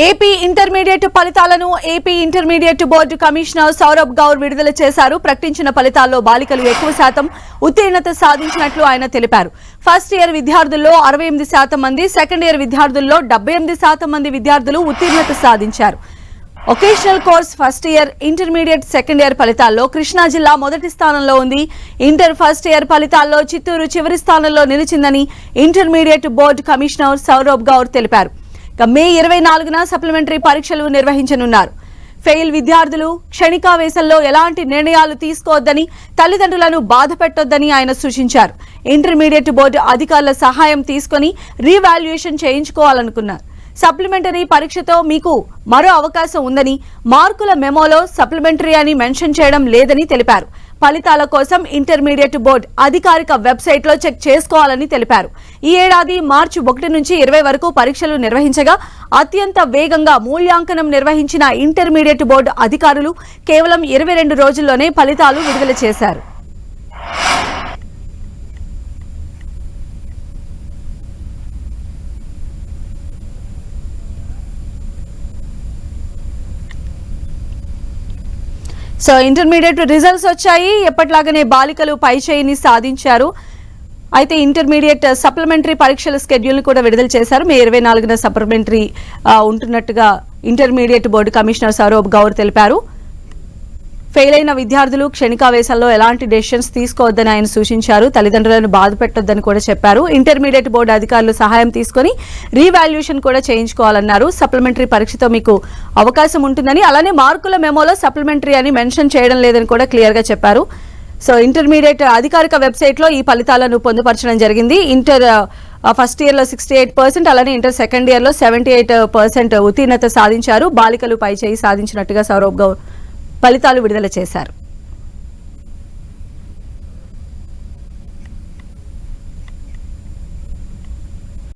AP intermediate ఫలితాలను AP intermediate board commissioner Saurabh Gaur విడుదల చేశారు. ప్రకటించిన ఫలితాల్లో బాలికలు ఎక్కువ శాతం ఉత్తీర్ణత సాధించినట్లు ఆయన తెలిపారు. ఫస్ట్ ఇయర్ విద్యార్థుల్లో 68% మంది, సెకండ్ ఇయర్ విద్యార్థుల్లో 78% మంది విద్యార్థులు ఉత్తీర్ణత సాధించారు. Vocational course first year, intermediate second year ఫలితాల్లో కృష్ణా జిల్లా మొదటి స్థానంలో ఉంది. ఇంటర్ ఫస్ట్ ఇయర్ ఫలితాల్లో చిత్తూరు చివరి స్థానంలో నిలిచిందని intermediate board commissioner Saurabh Gaur తెలిపారు. మే 24న సప్లిమెంటరీ పరీక్షలు నిర్వహించనున్నారు. ఫెయిల్ విద్యార్థులు క్షణికావేశంలో ఎలాంటి నిర్ణయాలు తీసుకోవద్దని, తల్లిదండ్రులను బాధ పెట్టొద్దని ఆయన సూచించారు. ఇంటర్మీడియట్ బోర్డు అధికారుల సహాయం తీసుకుని రీవాల్యుయేషన్ చేయించుకోవాలనుకున్నారు. సప్లిమెంటరీ పరీక్షతో మీకు మరో అవకాశం ఉందని, మార్కుల మెమోలో సప్లిమెంటరీ అని మెన్షన్ చేయడం లేదని తెలిపారు. ఫలితాల కోసం ఇంటర్మీడియట్ బోర్డు అధికారిక వెబ్సైట్ లో చెక్ చేసుకోవాలని తెలిపారు. ఈ ఏడాది మార్చి 1 నుంచి 20 వరకు పరీక్షలు నిర్వహించగా అత్యంత వేగంగా మూల్యాంకనం నిర్వహించిన ఇంటర్మీడియట్ బోర్డు అధికారులు కేవలం 22 రోజుల్లోనే ఫలితాలు విడుదల చేశారు. సో ఇంటర్మీడియట్ రిజల్ట్స్ వచ్చాయి. ఎప్పటిలాగానే బాలికలు పై చేయిని సాధించారు. అయితే ఇంటర్మీడియట్ సప్లిమెంటరీ పరీక్షల స్కెడ్యూల్ కూడా విడుదల చేశారు. మే 24న సప్లిమెంటరీ ఉంటున్నట్టుగా intermediate board commissioner Saurabh Gaur తెలిపారు. ఫెయిల్ అయిన విద్యార్థులు క్షణికావేశంలో ఎలాంటి డెసిషన్స్ తీసుకోవద్దని ఆయన సూచించారు. తల్లిదండ్రులను బాధ పెట్టొద్దని కూడా చెప్పారు. ఇంటర్మీడియట్ బోర్డు అధికారులు సహాయం తీసుకుని రీవాల్యుయేషన్ కూడా చేయించుకోవాలన్నారు. సప్లిమెంటరీ పరీక్షతో మీకు అవకాశం ఉంటుందని, అలానే మార్కుల మెమోలో సప్లిమెంటరీ అని మెన్షన్ చేయడం లేదని కూడా క్లియర్ గా చెప్పారు. సో ఇంటర్మీడియట్ అధికారిక వెబ్సైట్ లో ఈ ఫలితాలను పొందుపరచడం జరిగింది. ఇంటర్ ఫస్ట్ ఇయర్ లో 68%, అలానే ఇంటర్ సెకండ్ ఇయర్ లో 78% ఉత్తీర్ణత సాధించారు. బాలికలు పై చేయి సాధించినట్టుగా సౌరభ్ గౌర్ ఫలితాలు విడుదల చేశారు.